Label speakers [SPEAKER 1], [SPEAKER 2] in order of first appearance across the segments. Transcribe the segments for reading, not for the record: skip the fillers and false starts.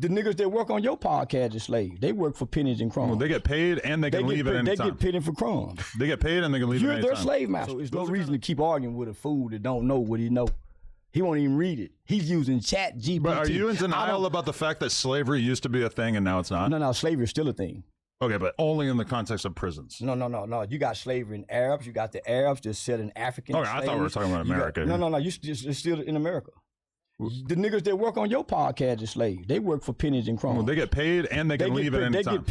[SPEAKER 1] The niggas that work on your podcast are slaves. They work for pennies and crumbs.
[SPEAKER 2] Well, they get paid and they can leave at any
[SPEAKER 1] time. They get paid for crumbs.
[SPEAKER 2] They get paid and they can leave at any time.
[SPEAKER 1] You're their slave master. So there's no reason to keep arguing with a fool that don't know what he know. He won't even read it. He's using chat GPT.
[SPEAKER 2] But are you in denial about the fact that slavery used to be a thing and now it's not?
[SPEAKER 1] No, slavery is still a thing.
[SPEAKER 2] Okay, but only in the context of prisons.
[SPEAKER 1] No. You got slavery in Arabs. You got the Arabs that set in African slaves.
[SPEAKER 2] I thought we were talking about America.
[SPEAKER 1] No. It's still in America. The niggas that work on your podcast are slaves. They work for pennies and crumbs.
[SPEAKER 2] Well, they get paid and they can leave at any time.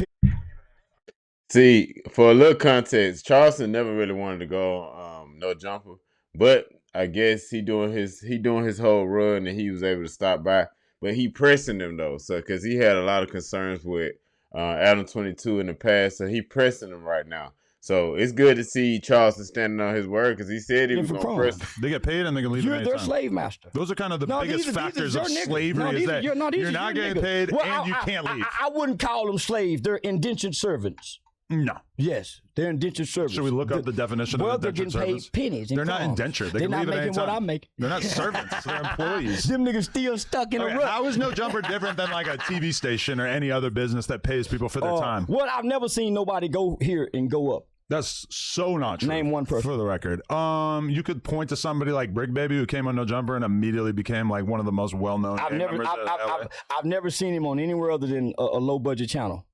[SPEAKER 3] See, for a little context, Charleston never really wanted to go no jumper, but I guess he doing his whole run and he was able to stop by. But he pressing them though, so because he had a lot of concerns with Adam 22 in the past, so he pressing them right now. So it's good to see Charleston standing on his word because he said he was going to press them.
[SPEAKER 2] They get paid and they can leave at any time.
[SPEAKER 1] You're their slave master.
[SPEAKER 2] Those are kind of the biggest factors of slavery is that you're not getting paid and you can't leave.
[SPEAKER 1] I wouldn't call them slaves. They're indentured servants.
[SPEAKER 2] No.
[SPEAKER 1] Yes, they're indentured servants.
[SPEAKER 2] Should we look up the definition of indentured servants?
[SPEAKER 1] They're getting paid pennies.
[SPEAKER 2] They're not indentured. They're
[SPEAKER 1] not making what I'm making.
[SPEAKER 2] They're not servants. They're employees.
[SPEAKER 1] Them niggas still stuck in a rut.
[SPEAKER 2] How is No Jumper different than like a TV station or any other business that pays people for their time?
[SPEAKER 1] Well, I've never seen nobody go here and go up.
[SPEAKER 2] That's so not true.
[SPEAKER 1] Name one person.
[SPEAKER 2] For the record. You could point to somebody like Brick Baby who came on No Jumper and immediately became like one of the most well-known members of LA.
[SPEAKER 1] I've never seen him on anywhere other than a low-budget channel.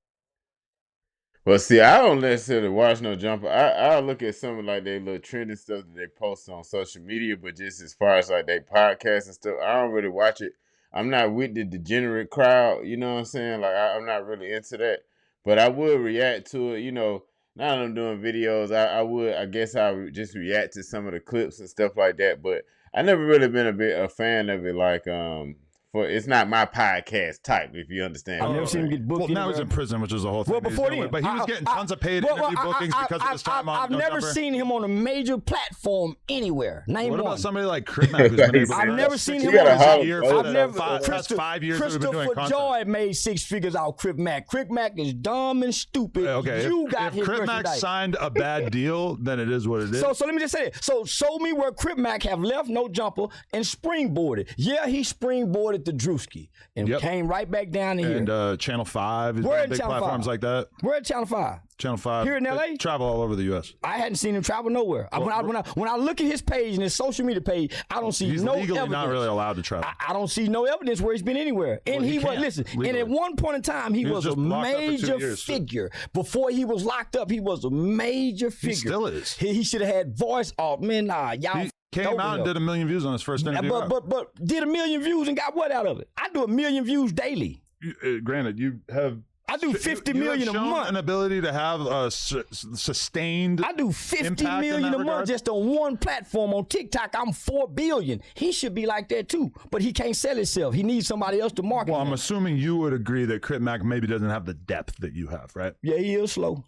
[SPEAKER 3] Well, see, I don't necessarily watch No Jumper. I look at some of like their little trending stuff that they post on social media, but just as far as like they podcasts and stuff, I don't really watch it. I'm not with the degenerate crowd, you know what I'm saying? Like I'm not really into that, but I would react to it, you know. Now that I'm doing videos, I guess I would just react to some of the clips and stuff like that. But I never really been a fan of it. Like, it's not my podcast type, if you understand.
[SPEAKER 1] I've never seen him get booked.
[SPEAKER 2] Well, now he's in prison, which is the whole thing.
[SPEAKER 1] Well, before then,
[SPEAKER 2] but he was getting tons of paid interview bookings because of his time on
[SPEAKER 1] I've never seen him on a major platform anywhere. Name
[SPEAKER 2] what
[SPEAKER 1] one.
[SPEAKER 2] about somebody like Crip Mac?
[SPEAKER 1] I've never seen him
[SPEAKER 3] on
[SPEAKER 2] past 5 years we've been doing content.
[SPEAKER 1] Joy made 6 figures out Crip Mac. Crip Mac is dumb and stupid.
[SPEAKER 2] Okay, if Crip Mac signed a bad deal, then it is what it is.
[SPEAKER 1] So let me just say it. So show me where Crip Mac have left No Jumper and springboarded. Yeah, he springboarded the Drewski. And came right back down to here.
[SPEAKER 2] And Channel 5 is big platforms like that.
[SPEAKER 1] Where at Channel 5?
[SPEAKER 2] Channel 5.
[SPEAKER 1] Here in LA?
[SPEAKER 2] Travel all over the U.S.
[SPEAKER 1] I hadn't seen him travel nowhere. When I look at his page and his social media page, I don't see no evidence. He's legally
[SPEAKER 2] not really allowed to travel.
[SPEAKER 1] I don't see no evidence where he's been anywhere. And he was, listen, legally. And at one point in time, he was a major figure. Before he was locked up, he was a major figure.
[SPEAKER 2] He still is.
[SPEAKER 1] He should have had voice off. Man, y'all.
[SPEAKER 2] Came out and did 1 million views on his first interview.
[SPEAKER 1] But did 1 million views and got what out of it? I do 1 million views daily.
[SPEAKER 2] Granted, you have.
[SPEAKER 1] I do 50 million a month.
[SPEAKER 2] An ability to have a sustained.
[SPEAKER 1] I do 50 million a month just on one platform on TikTok. I'm 4 billion. He should be like that too, but he can't sell himself. He needs somebody else to market.
[SPEAKER 2] Well, I'm assuming you would agree that Crip Mac maybe doesn't have the depth that you have, right?
[SPEAKER 1] Yeah, he is slow.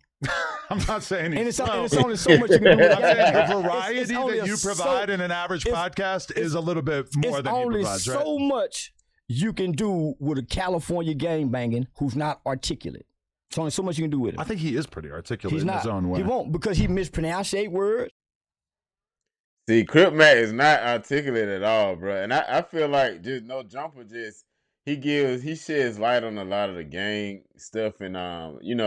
[SPEAKER 2] I'm not saying he's slow.
[SPEAKER 1] And it's only so much you can do.
[SPEAKER 2] I'm saying the variety that you provide in an average podcast is a little bit more than you provide, right?
[SPEAKER 1] It's only so much you can do with a California gangbanging who's not articulate. It's only so much you can do with him.
[SPEAKER 2] I think he is pretty articulate in his own way.
[SPEAKER 1] He won't, because he mispronounced 8 words.
[SPEAKER 3] See, Crip Mac is not articulate at all, bro. And I feel like just No Jumper he sheds light on a lot of the gang stuff and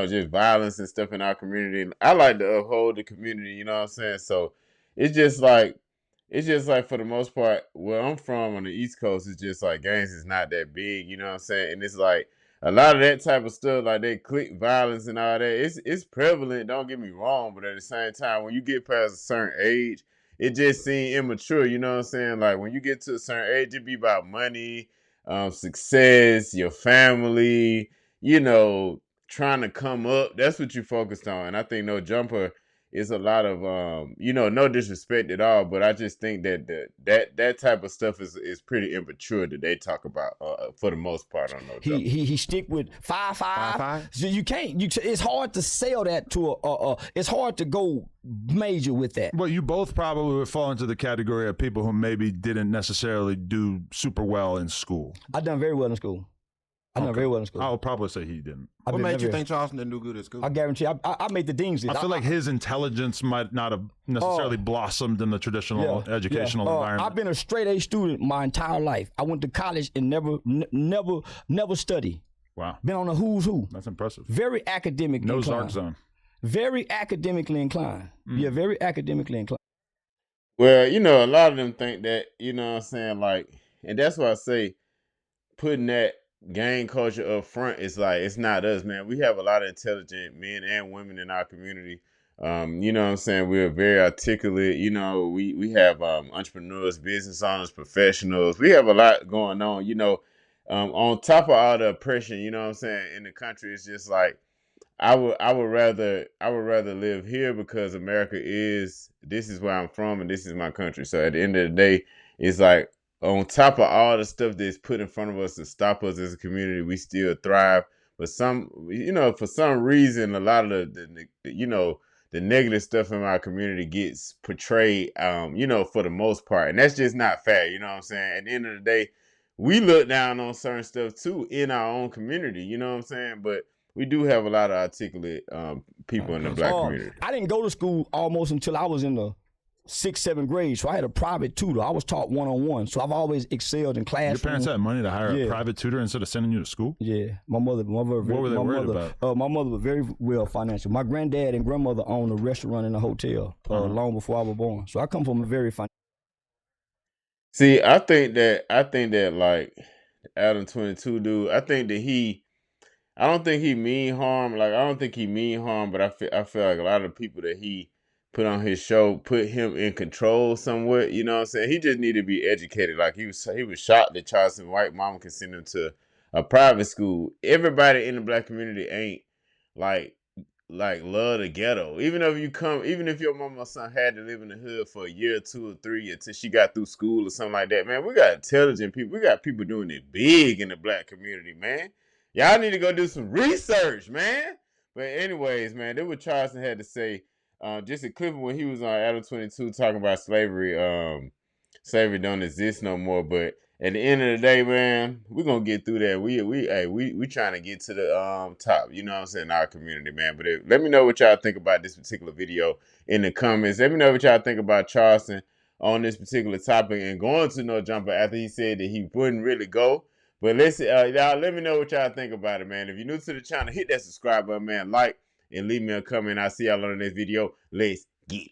[SPEAKER 3] just violence and stuff in our community. I like to uphold the community, you know what I'm saying? So it's just like for the most part, where I'm from on the East Coast, it's just like gangs is not that big, you know what I'm saying? And it's like a lot of that type of stuff, like they click violence and all that, it's prevalent, don't get me wrong, but at the same time, when you get past a certain age, it just seems immature, you know what I'm saying? Like when you get to a certain age, it be about money, success, your family, trying to come up. That's what you focused on. And I think No Jumper is a lot of, no disrespect at all, but I just think that that type of stuff is pretty immature that they talk about for the most part on No Jumper.
[SPEAKER 1] He stick with 5-5. So you can't. It's hard to sell that to it's hard to go major with that.
[SPEAKER 2] Well, you both probably would fall into the category of people who maybe didn't necessarily do super well in school.
[SPEAKER 1] I done very well in school. I done very well in school.
[SPEAKER 2] I would probably say he didn't.
[SPEAKER 4] What made you think Charleston didn't do good at school?
[SPEAKER 1] I guarantee I made the dean's list.
[SPEAKER 2] I feel like his intelligence might not have necessarily blossomed in the traditional educational environment.
[SPEAKER 1] I've been a straight A student my entire life. I went to college and never study.
[SPEAKER 2] Wow.
[SPEAKER 1] Been on the who's who.
[SPEAKER 2] That's impressive.
[SPEAKER 1] Very academically inclined.
[SPEAKER 2] No Zark zone.
[SPEAKER 1] Very academically inclined. Yeah, very academically inclined.
[SPEAKER 3] Well, you know, a lot of them think that, you know what I'm saying, like, and that's why I say putting that gang culture up front is like, it's not us, man. We have a lot of intelligent men and women in our community. You know what I'm saying? We're very articulate. You know, we have entrepreneurs, business owners, professionals. We have a lot going on, you know, on top of all the oppression, you know what I'm saying, in the country. It's just like, I would rather live here because this is where I'm from and this is my country. So at the end of the day, it's like, on top of all the stuff that's put in front of us to stop us as a community, we still thrive. But for some reason, a lot of the negative stuff in our community gets portrayed, for the most part. And that's just not fair. You know what I'm saying? At the end of the day, we look down on certain stuff too in our own community. You know what I'm saying? But we do have a lot of articulate people in the Black community.
[SPEAKER 1] I didn't go to school almost until I was in the 6th, 7th grade, so I had a private tutor. I was taught one-on-one, so I've always excelled in classroom.
[SPEAKER 2] Your parents had money to hire a private tutor instead of sending you to school?
[SPEAKER 1] Yeah, my mother.
[SPEAKER 2] What were they worried about?
[SPEAKER 1] My mother was very well financial. My granddad and grandmother owned a restaurant and a hotel long before I was born. So I come from a very financial.
[SPEAKER 3] See, I think that like Adam 22 dude, I don't think he mean harm. Like, I don't think he mean harm, but I feel like a lot of the people that he put on his show put him in control somewhat. You know what I'm saying? He just needed to be educated. Like, he was shocked that Charleston white mama can send him to a private school. Everybody in the Black community ain't like love the ghetto. Even if your mama or son had to live in the hood for a year, 2 or 3 until she got through school or something like that, man, we got intelligent people. We got people doing it big in the Black community, man. Y'all need to go do some research, man. But anyways, man, that's what Charleston had to say. Just a clip of when he was on Adam 22 talking about slavery. Slavery don't exist no more. But at the end of the day, man, we're gonna get through that. We trying to get to the top. You know what I'm saying? Our community, man. But let me know what y'all think about this particular video in the comments. Let me know what y'all think about Charleston on this particular topic and going to No Jumper after he said that he wouldn't really go. But listen, y'all, let me know what y'all think about it, man. If you're new to the channel, hit that subscribe button, man. Like and leave me a comment. I'll see y'all on the next video. Let's get it.